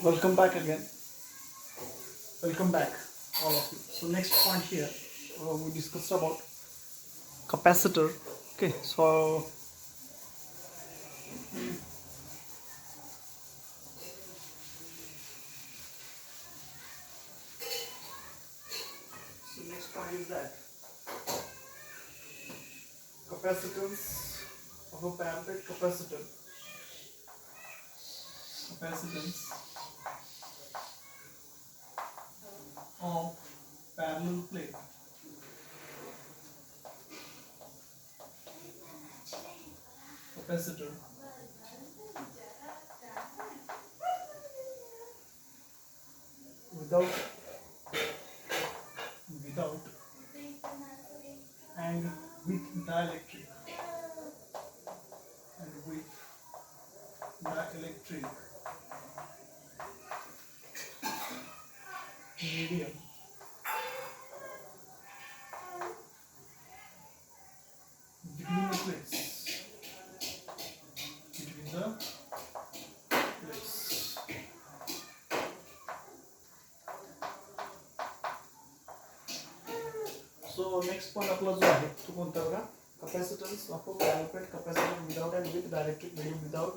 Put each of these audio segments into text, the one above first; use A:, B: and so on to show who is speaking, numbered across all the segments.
A: Welcome back again. Welcome back, all of you. So next point here, we discussed about capacitor. Okay, so next point is that capacitance of a parallel capacitor. Capacitance of parallel plate. Capacitor without and with dielectric medium between the plates. So next point आपला जो आहे तो कोणता बघा, capacitance of a parallel plate capacitor without and with dielectric medium without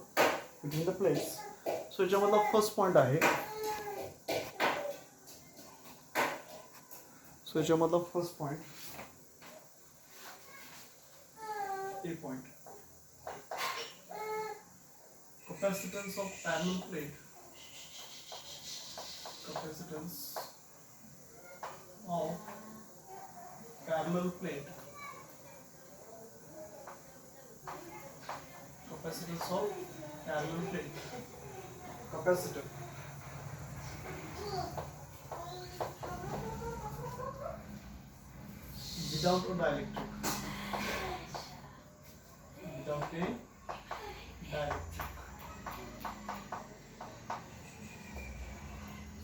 A: between the plates. So याच्यामधला first point आहे. So याच्यामधला first point A point. Capacitance of parallel plate. Capacitance of parallel plate. Capacitance of parallel plate. Capacitor. Without a dielectric. Without a dielectric.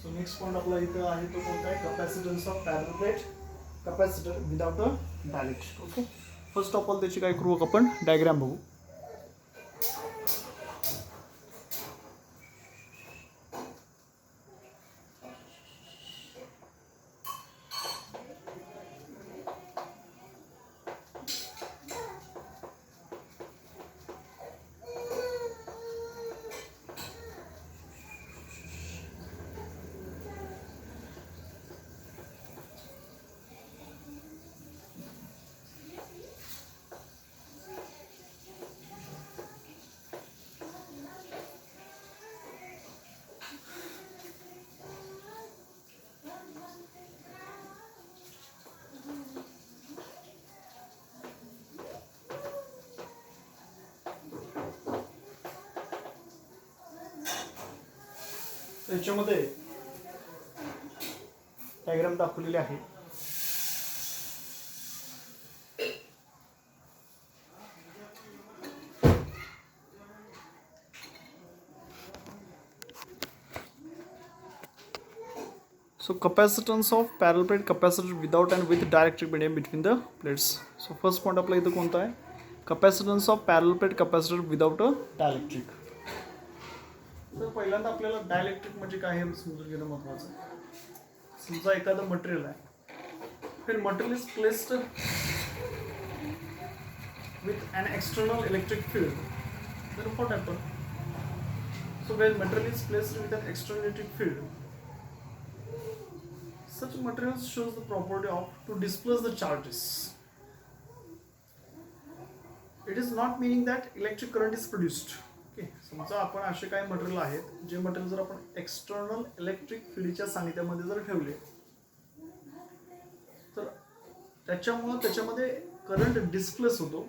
A: So next point आपला इथं आहे तो कोणता आहे, capacitance of parallel plate capacitor without a dielectric. Okay, first of all त्याची काय करू आपण डायग्राम बघू. याच्यामध्ये डायग्राम दाखवलेले आहे. So capacitance of parallel plate capacitor without and with dielectric medium between the plates. So first point आपला इथं कोणता आहे, capacitance of parallel plate capacitor without a dielectric. तर पहिल्यांदा आपल्याला डायलेक्ट्रिक म्हणजे काय हे समजून घेणं महत्त्वाचं आहे. समजा एखादं मटेरियल आहे, फिर material is placed with an external electric field, then what happen? So when material is placed with an external electric field, such material shows the property of to displace the charges. It is not meaning that electric current is produced. Okay, समजा आपण असे काही material आहेत जे material जर आपण external electric फील्डच्या सानिध्यामध्ये जर ठेवले तर त्याच्यामध्ये करंट डिस्प्लेस होतो,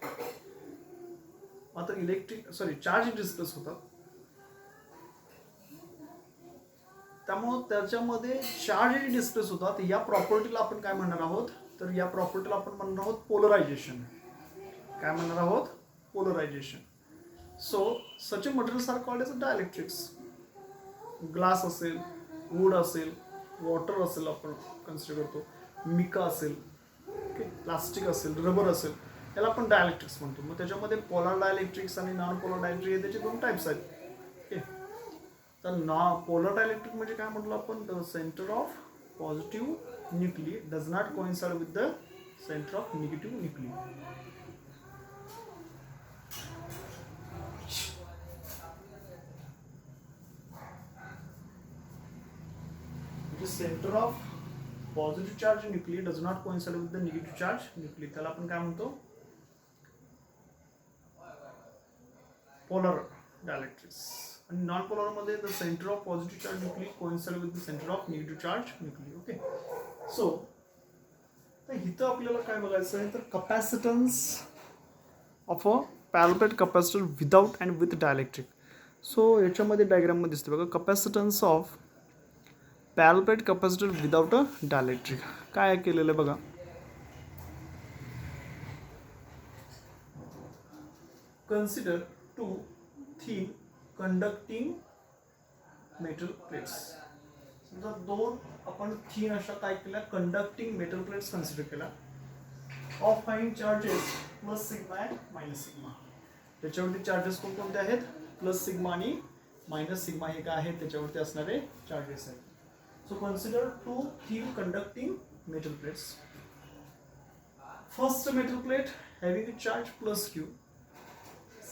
A: मात्र चार्ज डिस्प्लेस होतात. त्यामुळे त्याच्यामध्ये चार्ज डिस्प्लेस होतात. या प्रॉपर्टीला आपण काय म्हणणार आहोत, तर या प्रॉपर्टीला आपण म्हणणार आहोत पोलरायझेशन. काय म्हणणार आहोत, polarisation. So such materials are called as dielectrics. Glass असेल, वूड असेल, वॉटर असेल, आपण कन्सिडर करतो, मिका असेल, ओके, प्लास्टिक असेल, रबर असेल, याला आपण डायलेक्ट्रिक्स म्हणतो. मग त्याच्यामध्ये पोलर डायलेक्ट्रिक्स आणि नॉन पोलर डायलेक्ट्रिक हे त्याचे दोन टाईप्स आहेत. ओके, तर पोलर डायलेक्ट्रिक म्हणजे काय म्हटलं आपण, the centre of positive nuclei does not coincide with the centre of negative nuclei. Centre of positive charge nuclei does not coincide with the negative charge nuclei, त्याला आपण काय म्हणतो, पोलर डायलेक्ट्रिक्स. आणि non polar मध्ये the centre of positive charge nuclei coincide with the centre of negative charge nuclei. Okay, so तर इथं आपल्याला काय बघायचं आहे, तर capacitance of a parallel plate capacitor without and with dielectric. So याच्यामध्ये डायग्राममध्ये दिसते बघा, capacitance of parallel plate capacitor without a dielectric. काय केलेलं आहे बघा, consider two thin conducting metal plates. समजा दोन आपण थिन अशा काय केल्या, कंडक्टिंग मेटल प्लेट्स कन्सिडर केला, of fine charges plus sigma and minus sigma. त्याच्यावरती चार्जेस कोणकोणते आहेत, प्लस सिग्मा आणि मायनस सिग्मा हे काय आहेत त्याच्यावरती असणारे चार्जेस आहेत. So consider two thin conducting metal plates. First metal plate having a charge plus Q,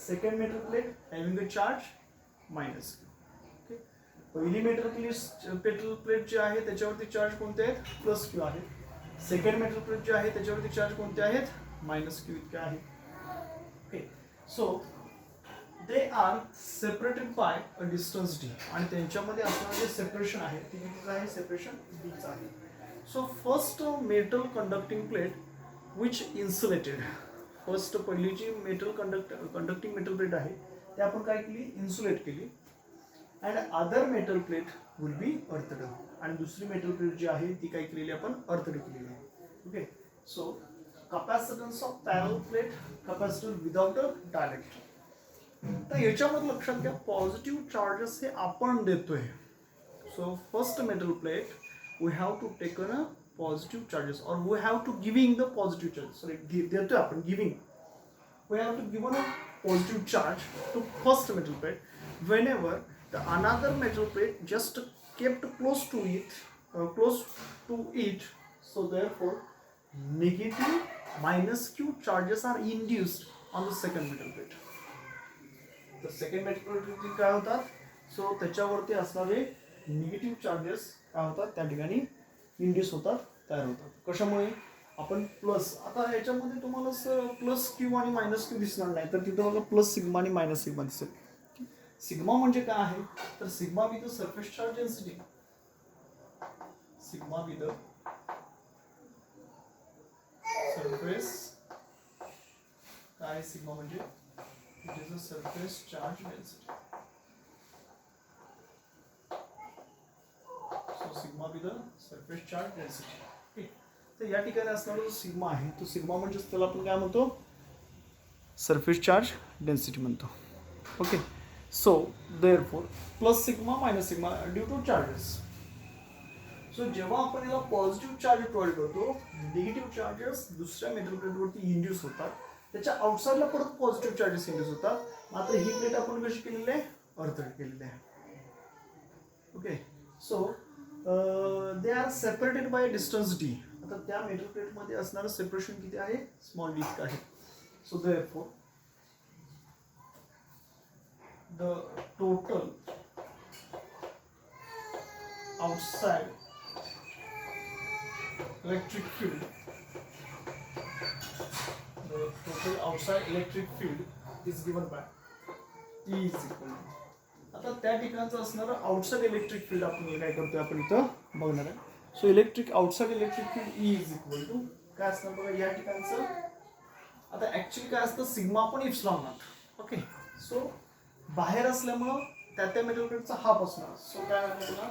A: second metal plate having a charge minus Q. Okay, पहिली मेटल प्लेट जी आहे त्याच्यावरती चार्ज कोणते आहेत, प्लस क्यू आहे. सेकंड मेटल प्लेट जी आहे त्याच्यावरती charge कोणते आहेत, मायनस क्यू इतके आहे. Okay, so they are separated bye a distance D, आणि त्यांच्यामध्ये असणारे जे सेपरेशन आहे ते किती आहे, सेपरेशन डीच आहे. So first metal conducting plate which insulated, first पहिली जी कंडक्टिंग मेटल प्लेट आहे ते आपण काय केली, इन्सुलेट केली. And other metal plate will be earthed, आणि दुसरी मेटल प्लेट जी आहे ती काय केलेली आपण अर्थड केलेली आहे. Okay, so capacitance of parallel plate capacitor without a dielectric. तर याच्यामध्ये लक्षात घ्या, पॉझिटिव्ह चार्जेस हे आपण देतोय. So first metal plate we have to taken a positive charges, और we have to giving the positive charges. Sorry, देतोय आपण giving, we have to given a positive charge to first metal plate whenever the another metal plate just kept close to it, so therefore negative minus q charges are induced on the second metal plate. तर second metal plate काय होतात, so त्याच्यावरती असणारे negative charges काय होतात त्या ठिकाणी induce होतात, तयार होतात. कशामुळे, आपण प्लस, आता ह्याच्यामध्ये तुम्हाला प्लस क्यू आणि मायनस क्यू दिसणार नाही, तर तिथं बघा प्लस सिग्मा आणि मायनस सिग्मा दिसेल. सिग्मा म्हणजे काय आहे, तर sigma with the surface charge density, sigma with the surface, काय सिग्मा म्हणजे it is a surface charge density. So sigma with the surface charge density. Okay, तर या ठिकाणी असणारा जो सिग्मा आहे तो सिग्मा म्हणजे त्याला आपण काय म्हणतो, सरफेस चार्ज डेन्सिटी म्हणतो. Okay, so therefore plus sigma minus sigma due to charges. So जेव्हा आपण याला पॉझिटिव्ह चार्ज प्रोव्हाइड करतो, निगेटिव्ह चार्जेस दुसऱ्या मेटल प्लेटवरती इंड्यूस होतात, त्याच्या आउटसाइडला परत पॉझिटिव्ह चार्जेस इंड्यूस होतात. मात्र ही प्लेट आपण कशी केलेली आहे, अर्थड केलेली आहे. Okay, so they are separated by distance D. आता त्या मेटल प्लेटमध्ये असणारं सेपरेशन किती आहे, स्मॉल डी इतकं आहे. So therefore the total outside electric field, is given by E is equal to. आता त्या ठिकाणचं असणारं आउटसाइड इलेक्ट्रिक फील्ड आपण काय करतोय, आपण इथं बघणार आहे. So outside electric field E is equal to काय असणार बघा या ठिकाणचं. आता ऍक्च्युअली काय असतं, सिग्मा पण इप्सिलॉन नॉट. ओके, सो बाहेर असल्यामुळं त्या मेटल प्लेटचा हाफ असणार. सो काय होणार,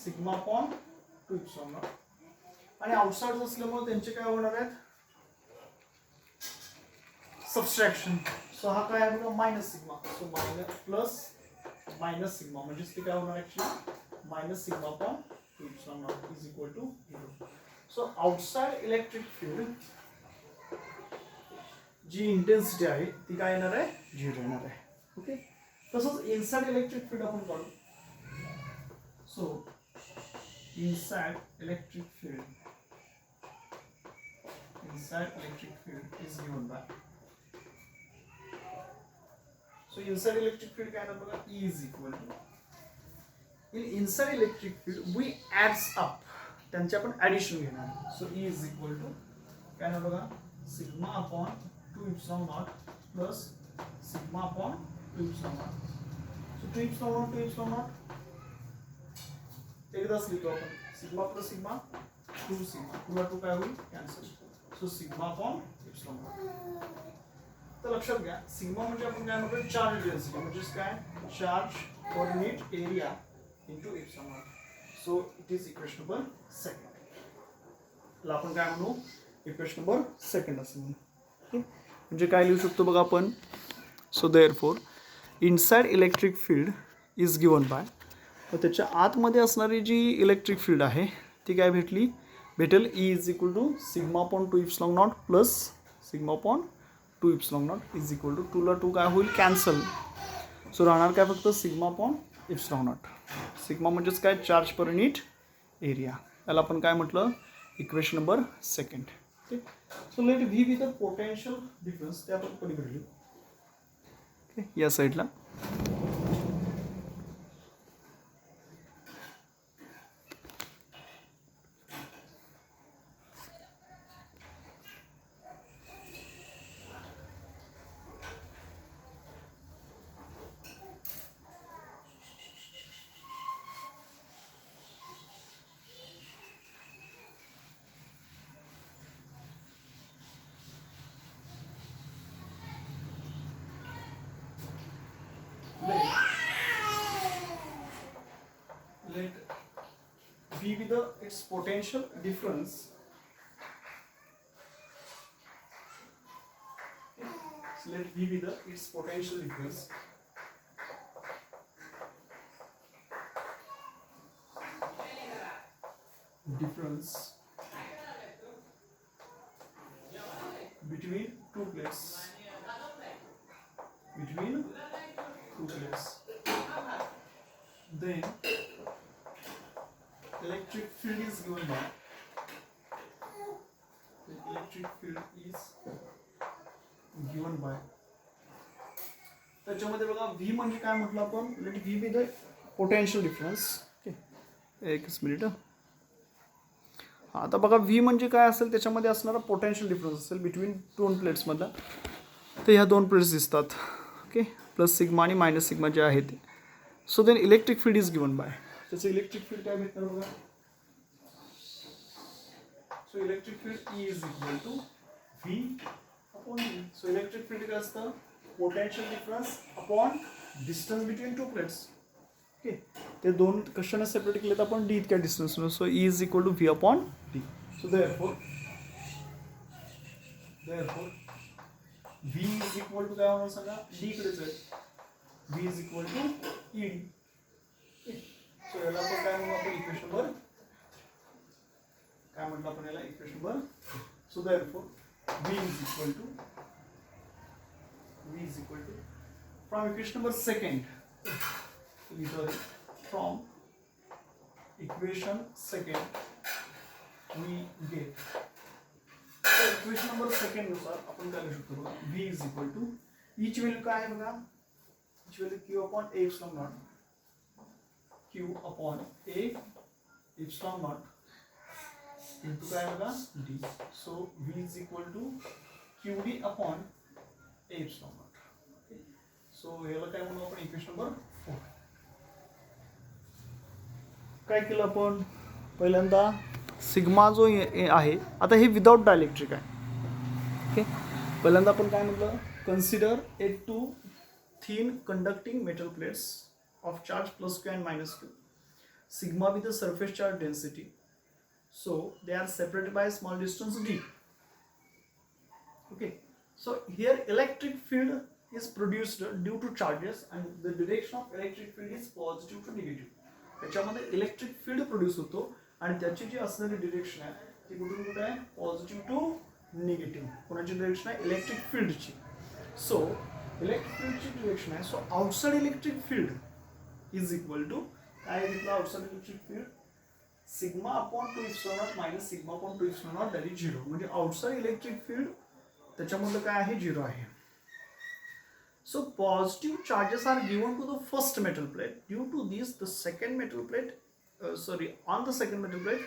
A: सिग्मा अपॉन 2 इप्सिलॉन नॉट. आणि आउटसाइड असल्यामुळे त्यांचे काय होणार आहेत, सबस्ट्रॅक्शन. सो हा काय आहे बघा, minus sigma. So minus plus minus sigma म्हणजेच ते काय होणार, actually minus sigma upon 2 epsilon naught is equal to 0. So outside electric field जी इंटेन्सिटी आहे ती काय येणार आहे, 0 येणार आहे. ओके, तसंच इनसाइड इलेक्ट्रिक फील्ड आपण काढू. So inside electric field is given by, so inside electric field काय बघा E is equal to, in inside electric field we adds up, त्यांचे आपण ऍडिशन घेणार. So E is equal to काय बघा sigma upon 2 epsilon naught plus sigma upon 2 epsilon naught. So 2 epsilon naught एकदाच लिहितो आपण, सिग्मा प्लस सिग्मा 2 सिग्मा, 2 2 काय होईल cancel. So sigma upon epsilon not. तर लक्षात घ्या सिग्मा म्हणजे आपण काय म्हणतो चार्ज डेन्सिटी, म्हणजे काय charge per unit area into epsilon not. So it is equation number second. ला आपण काय म्हणू इक्वेशन नंबर सेकंड असं म्हणू. ओके, म्हणजे काय लिहू शकतो बघा आपण. So therefore inside electric field is given bye, त्याच्या आतमध्ये असणारी जी इलेक्ट्रिक फील्ड आहे ती काय भेटेल E is equal to sigma upon 2 epsilon naught plus sigma upon 2 epsilon naught is equal to 2 ला 2 काय होईल कॅन्सल. सो राहणार काय फक्त sigma upon epsilon not. Sigma म्हणजेच काय चार्ज पर युनिट एरिया. याला आपण काय म्हटलं इक्वेशन नंबर सेकंड. ठीक, so let V with the potential difference ते आपण पलीकडे लिहू. ओके, या साईडला let V with its potential difference, so let V with its potential difference between two plates, then electric field is given by, त्याच्यामध्ये बघा V म्हणजे काय म्हटलं आपण, let V with the potential difference. Okay, एकच minute. आता बघा V म्हणजे काय असेल, त्याच्यामध्ये असणारा पोटेन्शियल डिफरन्स असेल बिटवीन दोन प्लेट्समधला. तर ह्या दोन प्लेट्स दिसतात. ओके, प्लस सिग्मा आणि मायनस सिग्मा जे आहेत. So then electric field is given by, त्याचं इलेक्ट्रिक फील्ड काय भेटणार बघा. So electric field E is equal to V upon V. So electric field काय असतं potential difference upon distance between two plates. Okay, ते दोन कशाने सेपरेट केलेत आपण D इतक्या डिस्टन्सवर. So E is equal to V upon D. So therefore V is equal to काय होणार सांगा, D कडेच आहे. V is equal to ED. So याला आपण काय म्हणू आपण इक्वेशन नंबर काय म्हटलं आपण याला equation number. So therefore V is equal to from equation number second, from equation second we get, equation number second नुसार आपण काय लिहू शकतो बघा. V is equal to each value काय आहे बघा, each value Q upon A epsilon naught, Q upon A epsilon naught into काय बघा D. So V is equal to QD upon A epsilon naught. So याला काय म्हणू आपण equation number 4. काय केलं आपण पहिल्यांदा सिग्मा जो आहे, आता हे विदाउट डायलेक्ट्रिक आहे. ओके, पहिल्यांदा आपण काय म्हटलं, consider a two thin conducting metal plates of charge plus Q and minus Q, sigma with the surface charge density. So they are separated by small distance D. Okay, so here electric field is produced due to charges and the direction of electric field is positive to negative. त्याच्यामध्ये electric field produce होतो आणि त्याची जी असणारी direction आहे ती कुठून कुठे आहे, पॉझिटिव्ह टू निगेटिव्ह. कोणाची डिरेक्शन आहे, इलेक्ट्रिक फील्डची. सो इलेक्ट्रिक फील्डची डिरेक्शन आहे. So outside electric field is equal to काय घेतलं outside electric field sigma upon 2 epsilon naught minus sigma upon 2 epsilon naught that is 0. म्हणजे आउटसाइड इलेक्ट्रिक फील्ड त्याच्यामधलं काय आहे 0 आहे. So positive charges are given to the first metal plate. Due to this, the second metal plate, on the second metal plate,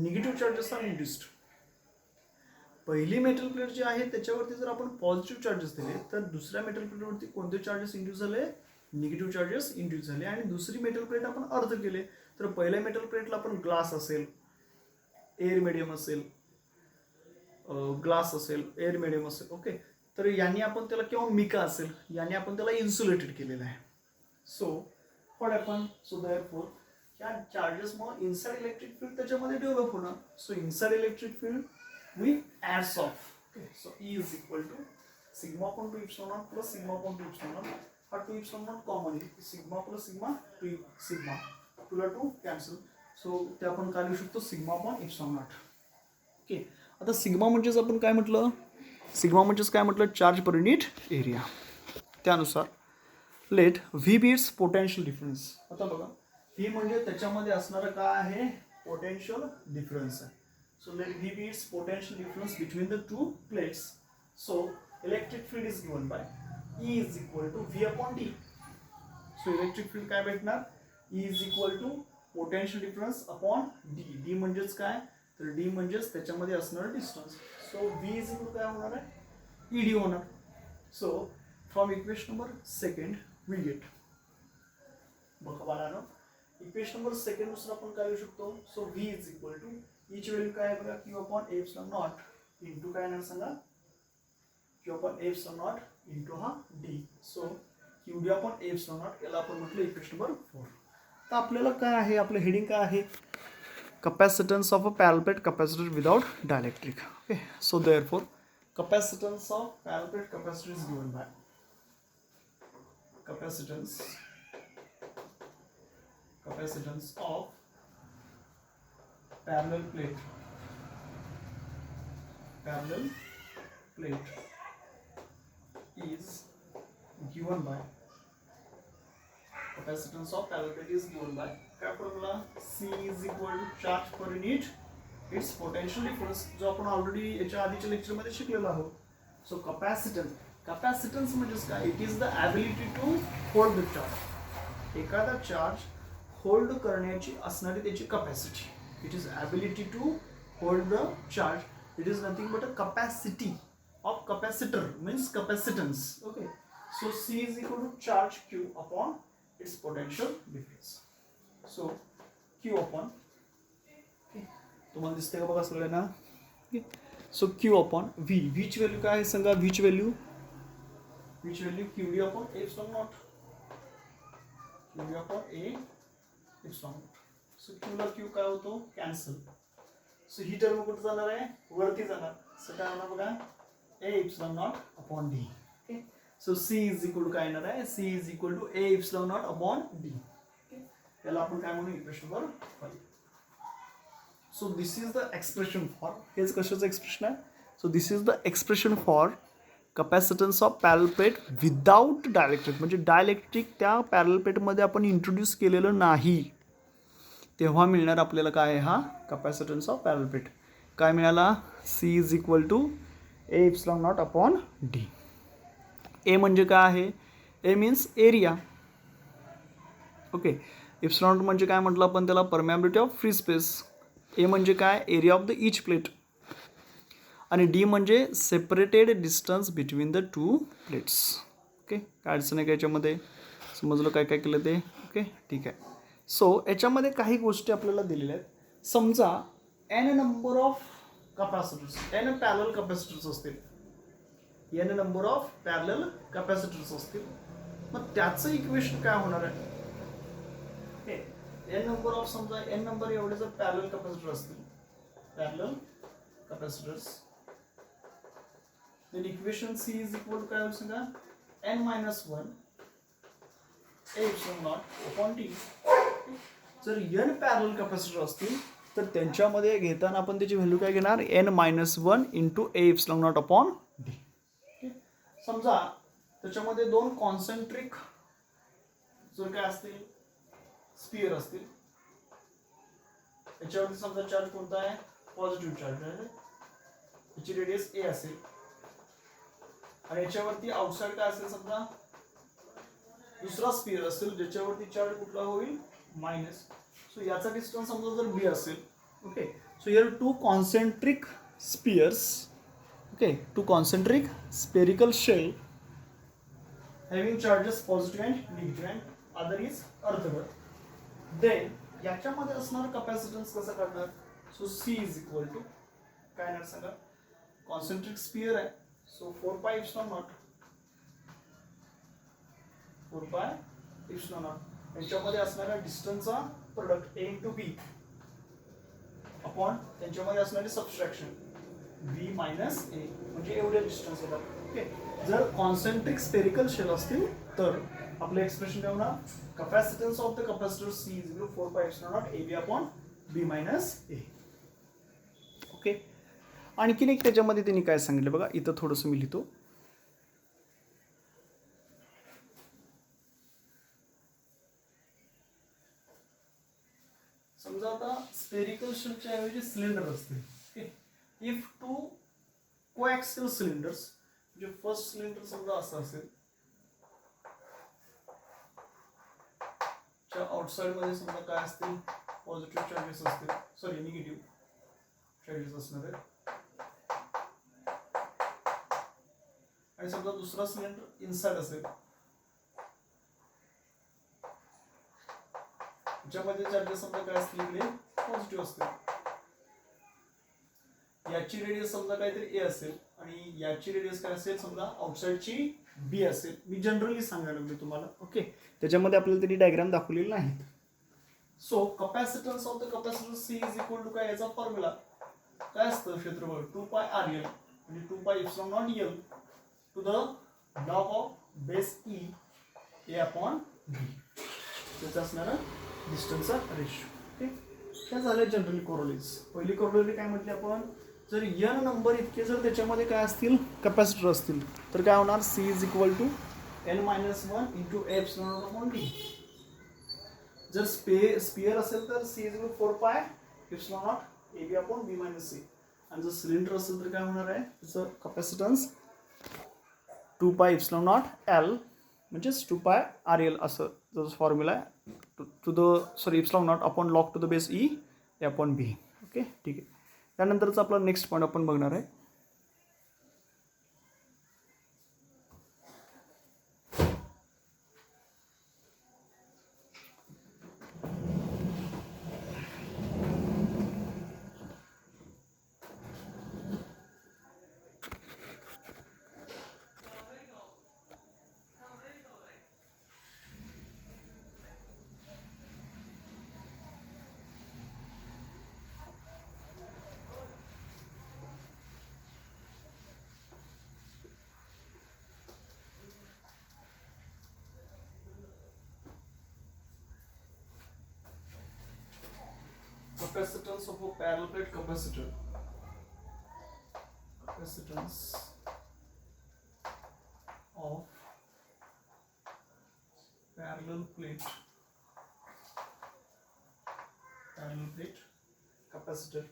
A: negative charges are induced. पहिली metal plate जी आहे त्याच्यावरती जर आपण positive charges दिले तर दुसऱ्या मेटल प्लेटवरती कोणते charges induce झाले निगेटिव्ह चार्जेस इंड्यूस झाले. आणि दुसरी मेटल प्लेट आपण अर्ध केले तर पहिल्या मेटल प्लेटला आपण ग्लास असेल एअर मीडियम असेल ग्लास असेल एअर मीडियम असेल ओके. तर यांनी आपण त्याला किंवा मिका असेल यांनी आपण त्याला इन्सुलेटेड केलेलं आहे. So what happen so therefore या चार्जेस मग इनसाइड इलेक्ट्रिक फील्ड त्याच्यामध्ये डेव्हलप होणार. So inside electric field we adds off. Okay, so E is equal to sigma upon 2 epsilon naught plus sigma upon 2 epsilon naught. हा 2 epsilon naught common आहे. Sigma plus sigma 2 sigma 2 ला 2 cancel. So ते आपण काय लिहू शकतो sigma upon epsilon not. Okay आता sigma म्हणजेच आपण काय म्हटलं सिग्मा म्हणजेच काय म्हटलं चार्ज पर युनिट एरिया. त्यानुसार लेट व्ही बी इट्स पोटेन्शियल डिफरन्स. आता बघा व्ही म्हणजे त्याच्यामध्ये असणारं काय आहे पोटेन्शियल डिफरन्स आहे. So let V be its potential difference between the two plates. So electric field is given by E is equal to V upon D. So electric field काय भेटणार E is equal to potential difference upon D. D म्हणजेच काय तर D म्हणजेच त्याच्यामध्ये असणारं distance. So V is equal काय होणार आहे ED होणार. So from equation number second we get बघा बाळांनो इक्वेशन नंबर सेकंड नुसार आपण काय लिहू शकतो. So V is equal to each value काय आहे बघा Q upon A epsilon naught into काय येणार सांगा Q upon A epsilon naught into हा D. So QD upon A epsilon not याला आपण म्हटलं इक्वेशन नंबर 4. तर आपल्याला काय आहे आपलं हेडिंग काय आहे capacitance of a parallel plate capacitor without dielectric. Okay so therefore capacitance of parallel plate capacitor is given bye capacitance of parallel plate is given by capacitance of parallel plate is given by काय formula C is equal to charge per unit its potential difference जो आपण already याच्या आधीच्या lecture मध्ये शिकलेलो आहोत. So capacitance म्हणजे काय it is the ability to hold the charge. एखादा चार्ज होल्ड करण्याची असणारी त्याची capacity. It is ability to hold the charge. It is nothing but a capacity of capacitor means capacitance. Okay. So C is equal to charge Q upon its potential difference. So Q upon. Okay. तुम्हाला दिसते का बघा सगळ्यांना. Okay. So Q upon V. V ची value काय आहे सांगा V ची value QD upon A epsilon naught. QD upon A epsilon naught. So Q ला Q काय होतो कॅन्सल. सो ही टर्म कुठे जाणार आहे वरती जाणार. सो काय होणार बघा A epsilon naught upon D. Okay so C is equal to काय येणार आहे C is equal to A epsilon naught upon D. Okay याला आपण काय म्हणू equation number 5. So this is the expression for हेच कशाचं एक्सप्रेशन आहे. So this is the expression for capacitance of parallel plate without dielectric. म्हणजे dielectric त्या parallel प्लेटमध्ये आपण इंट्रोड्यूस केलेलं नाही तेव्हा मिळणार आपल्याला काय आहे हा कपॅसिटन्स ऑफ पॅरलल प्लेट. काय मिळाला C is equal to A epsilon naught upon D. A म्हणजे काय आहे A means area. Okay epsilon naught म्हणजे काय म्हटलं आपण त्याला permeability of free space. A म्हणजे काय area of the each plate आणि D म्हणजे separated distance between the two plates. Okay काय अडचण आहे का याच्यामध्ये समजलं काय काय केलं ते. ओके ठीक आहे. सो याच्यामध्ये काही गोष्टी आपल्याला दिलेल्या आहेत. समजा n number of capacitors n parallel capacitors असतील n number of parallel capacitors असतील मग त्याचं इक्वेशन काय होणार आहे n नंबर ऑफ समजा n नंबर एवढे जर पॅरलल कपॅसिटर असतील parallel capacitors then equation C is equal to काय होईल सांगा n-1 A epsilon naught upon D. जर n पॅरलल कॅपॅसिटर असतील तर त्यांच्यामध्ये घेताना आपण त्याची व्हॅल्यू काय घेणार n-1 into A epsilon naught upon D. समजा त्याच्यामध्ये दोन कॉन्सेंट्रिक जर काय असतील स्पियर असतील, याच्यावरती समजा चार्ज कोणता आहे, पॉझिटिव्ह चार्ज आहे, याची रेडियस ए असेल, आणि याच्यावरती आउटसाइड काय असेल, समजा दुसरा स्पियर असेल ज्याच्यावरती चार्ज कुठला होईल, मायनस. सो याचा डिस्टन्स समजा जर बी असेल. Okay, so here two concentric spheres, okay, two concentric spherical shell having charges positive and negative and other is earthward. Then याच्यामध्ये असणार कॅपॅसिटन्स कसं करणार, so C is equal to काय येणार सांगा, कॉन्सेंट्रिक स्पियर आहे, so 4 pi epsilon not, 4 pi epsilon naught, यांच्यामध्ये असणाऱ्या डिस्टन्सचा product a into b upon त्यांच्यामध्ये असणारी सबस्ट्रॅक्शन बी मायनस ए, म्हणजे एवढे डिस्टन्स येतात. ओके, जर कॉन्सेंट्रिक स्पेरिकल शेल असतील तर आपलं एक्सप्रेशन काय होणार, capacitance of the capacitor C is equal 4 pi epsilon naught A B upon B minus A. Okay, आणखीन एक त्याच्यामध्ये त्यांनी काय सांगितलं बघा, इथं थोडंसं मी लिहितो. समजा आता स्पेरिकल शेलच्या ऐवजी सिलेंडर असते. इफ टू कोएक्सियल सिलेंडर्स, म्हणजे फर्स्ट सिलेंडर समजा असं असेल, च्या आउटसाइड मध्ये समजा काय असतील, पॉझिटिव्ह चार्जेस असतील, सॉरी निगेटिव्ह चार्जेस असणार आहेत, आणि समजा दुसरा सिलेंडर इनसाइड असेल ज्यामध्ये चार्जेस समजा काय असतील, इकडे पॉझिटिव्ह असतील, याची रेडियस समजा काहीतरी ए असेल आणि याची रेडियस काय असेल, समजा आउटसाइडची बी असेल. मी जनरली सांगायला लागलो तुम्हाला. ओके, त्याच्यामध्ये आपल्याला तरी डायग्राम दाखवलेले नाहीत. So capacitance of the capacitor C is equal to काय, याचा फॉर्म्युला काय असतं, क्षेत्रफळ 2 पाय आर एल म्हणजे 2 pi epsilon naught L to the log of base e A upon b, त्याचा असणारा डिस्टन्सचा रेशो. ओके, काय झालं जनरली कोरोलेज. पहिली कोरोलेज काय म्हटली आपण, जर n नंबर इतके जर त्याच्यामध्ये काय असतील, कॅपॅसिटर असतील, तर काय होणार, C is equal to n-1 into epsilon naught upon D. जर स्पियर असेल तर C is equal 4 pi epsilon naught A B upon B minus C, आणि जर सिलेंडर असेल तर काय होणार आहे, त्याचं capacitance 2 pi epsilon naught L म्हणजेच 2 पाय आर एल असं जसं फॉर्म्युला आहे, two the sorry epsilon naught upon log to the base e A upon B. Okay, ठीक आहे. त्यानंतरचा आपला नेक्स्ट पॉईंट आपण बघणार आहे. Capacitance of a parallel plate capacitor. Capacitance of parallel plate capacitor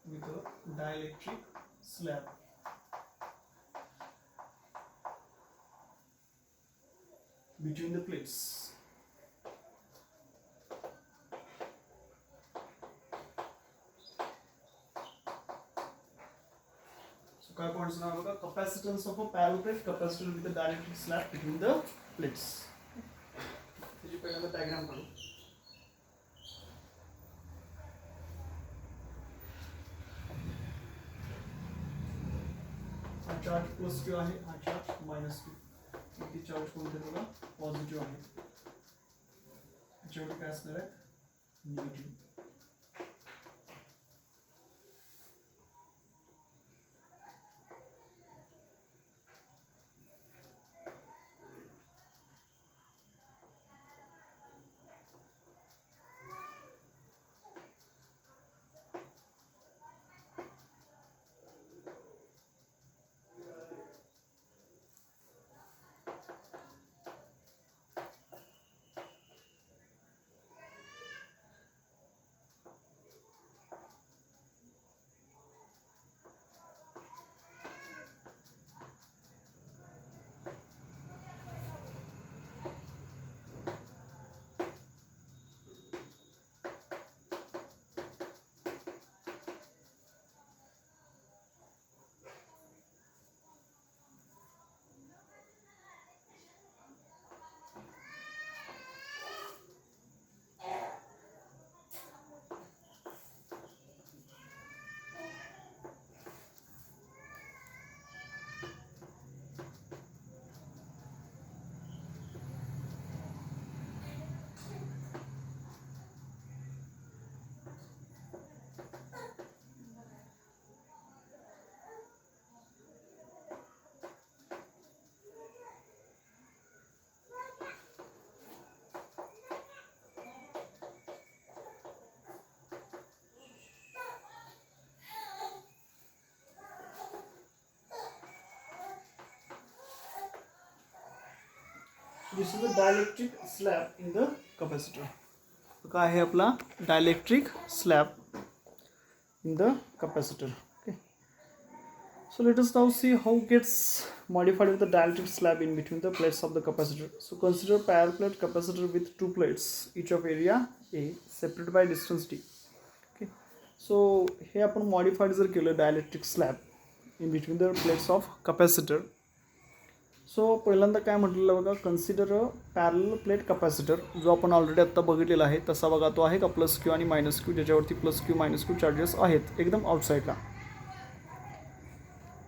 A: with a dielectric slab. Between the plates. So काय points नाव बघा, capacitance of a parallel plate capacitor with a dielectric slab between the plates. त्याची पहिल्यांदा diagram काढू. हा charge positive आहे, हा charge minus q. इथे charge कोणते बघा, पॉझिटिव्ह आहे, याच्यावर काय असणार आहे, negative. This is a dielectric slab in the capacitor. काय आहे आपला dielectric slab in the capacitor. Okay, so let us now see how gets modified with the dielectric slab in between the plates of the capacitor. So consider parallel plate capacitor with two plates, each of area A, separated by distance d. Okay, so हे आपण modified जर केलं dielectric slab in between the plates of capacitor. So पहिल्यांदा काय म्हटलेलं बघा, consider अ पॅरल plate capacitor, जो आपण ऑलरेडी आत्ता बघितलेला आहे तसा बघा तो आहे का प्लस क्यू आणि मायनस क्यू, ज्याच्यावरती plus q minus q charges आहेत एकदम आउटसाईडला.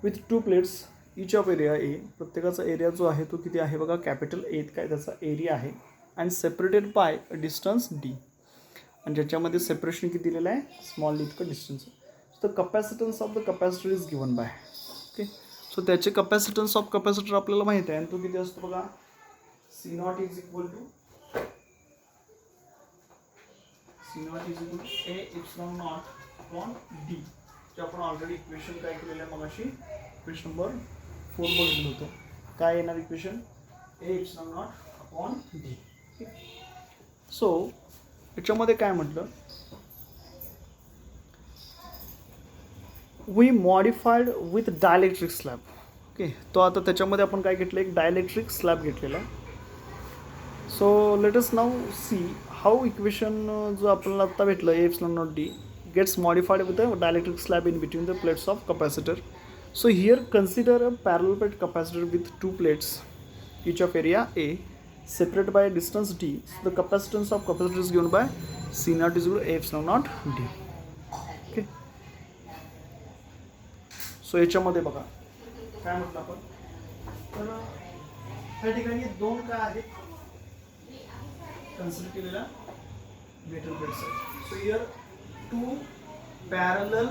A: With two plates each of area A, प्रत्येकाचा एरिया जो आहे तो किती आहे बघा कॅपिटल ए काय त्याचा एरिया आहे, and separated by distance D, आणि ज्याच्यामध्ये सेपरेशन किती दिलेलं आहे स्मॉल इतकं distance. So the capacitance of the capacitor is given by. Okay, so त्याचे कपॅसिटन्स ऑफ कॅपॅसिटर आपल्याला माहिती आहे, आणि तो किती असतो बघा C naught is equal to A epsilon naught upon D, जे आपण ऑलरेडी इक्वेशन काय केलेलं आहे मगाशी इक्वेशन नंबर 4 बघितलं होतं. काय येणार equation A epsilon naught upon D. So याच्यामध्ये काय म्हटलं, we modified with dielectric slab. Okay, तो आता त्याच्यामध्ये आपण काय घेतलं एक डायलेक्ट्रिक स्लॅब घेतलेला आहे. So let us now see how equation जो आपल्याला आत्ता भेटलं ए epsilon not D gets modified with a dielectric slab in between the plates of capacitor. So here consider a parallel plate capacitor with two plates, each of area A, separated by a distance d. So the capacitance of capacitor is given by C naught is equal to A epsilon naught d. Okay. So याच्यामध्ये बघा काय म्हटलं आपण, तर या ठिकाणी दोन काय आहेत कन्सिडर केलेल्या मेटल प्लेट्स आहेत. So here two parallel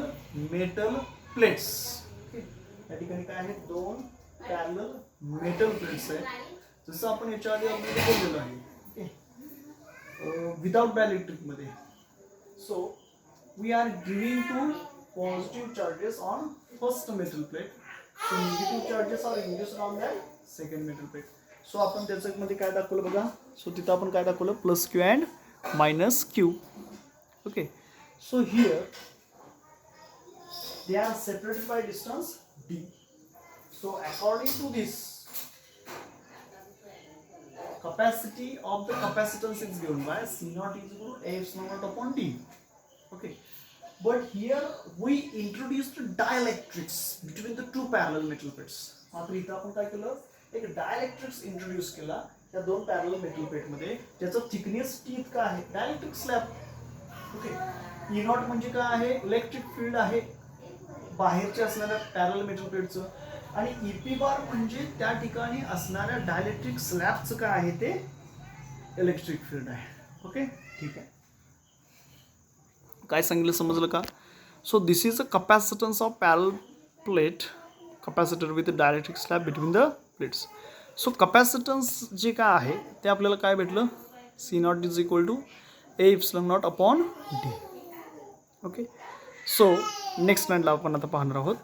A: metal plates. या ठिकाणी काय आहेत दोन पॅरलल मेटल प्लेट्स आहेत, जसं आपण याच्या आधी ऑलरेडी बोललेलो आहे विदाउट डायलेक्ट्रिकमध्ये. So we are giving to positive charges on first metal plate, so negative charges are induced on that second metal plate. So आपण त्याच्यामध्ये काय दाखवलं बघा, सो तिथं आपण काय दाखवलं plus Q and minus Q. Okay, so here they are separated by distance d. So according to this, capacity of the capacitance is given by C naught is equal to A epsilon naught upon d. Okay, but here we introduced dielectrics between the two parallel metal plates. आता इथं आपण काय केलं एक dielectrics introduce केला त्या दोन parallel metal plate मध्ये, ज्याचं थिकनेस टी इतका आहे dielectric slab. Okay, E not म्हणजे काय आहे इलेक्ट्रिक फील्ड आहे बाहेरच्या असणाऱ्या पॅरल मेटल प्लेटचं, आणि ई पी बार म्हणजे त्या ठिकाणी असणाऱ्या डायलेक्ट्रिक स्लॅबचं काय आहे ते इलेक्ट्रिक फील्ड आहे. ओके, ठीक आहे, काय सांगितलं समजलं का. So this is a capacitance of parallel plate capacitor with dielectric slab between the plates. So capacitance जे काय आहे ते आपल्याला काय भेटलं C naught is equal to A epsilon naught upon D. Okay, so next स्लाइडला आपण आता पाहणार आहोत